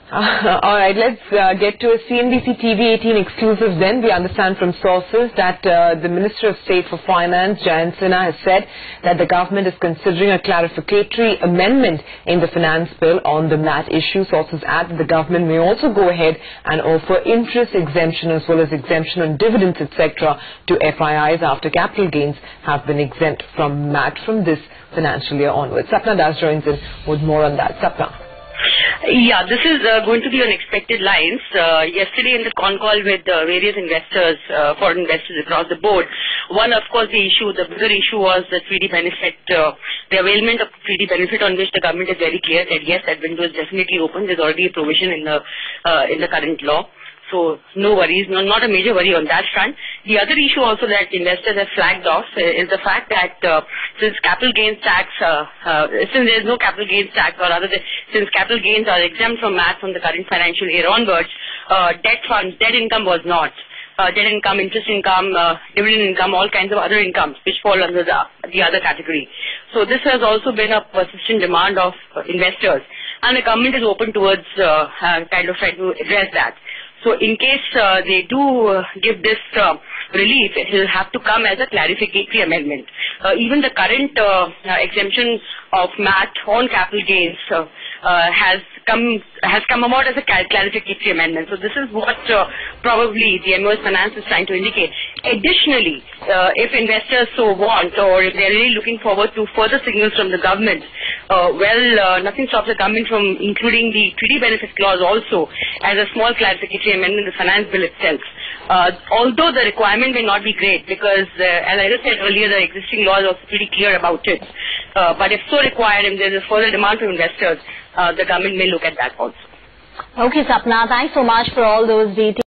All right, let's get to a CNBC TV 18 exclusive then. We understand from sources that the Minister of State for Finance, Jayant Sinha, has said that the government is considering a clarificatory amendment in the finance bill on the MAT issue. Sources add that the government may also go ahead and offer interest exemption as well as exemption on dividends, etc. to FIIs after capital gains have been exempt from MAT from this financial year onwards. Sapna Das joins in with more on that. Sapna. Yeah, this is going to be on expected lines. Yesterday in the con call with various investors, foreign investors across the board, one, of course, the bigger issue was the 3D benefit, the availment of 3D benefit, on which the government is very clear that yes, that window is definitely open. There's already a provision in the current law. So no worries, not a major worry on that front. The other issue also that investors have flagged off is the fact that since capital gains tax, since there is no capital gains tax, or rather since capital gains are exempt from MAT from the current financial year onwards, debt income was not. Debt income, interest income, dividend income, all kinds of other incomes which fall under the other category. So this has also been a persistent demand of investors, and the government is open towards kind of trying to address that. So in case they do give this relief, it will have to come as a clarificatory amendment. Even the current exemption of MAT on capital gains has come about as a clarificatory amendment. So this is what probably the MOS Finance is trying to indicate. Additionally, if investors so want, or if they're really looking forward to further signals from the government, nothing stops the government from including the 3D benefit clause also as a small clarificatory amendment in the finance bill itself. Although the requirement may not be great, because as I just said earlier, the existing law is also pretty clear about it. But if so required and there's a further demand from investors, the government may look at that also. Okay, Sapna, thanks so much for all those details.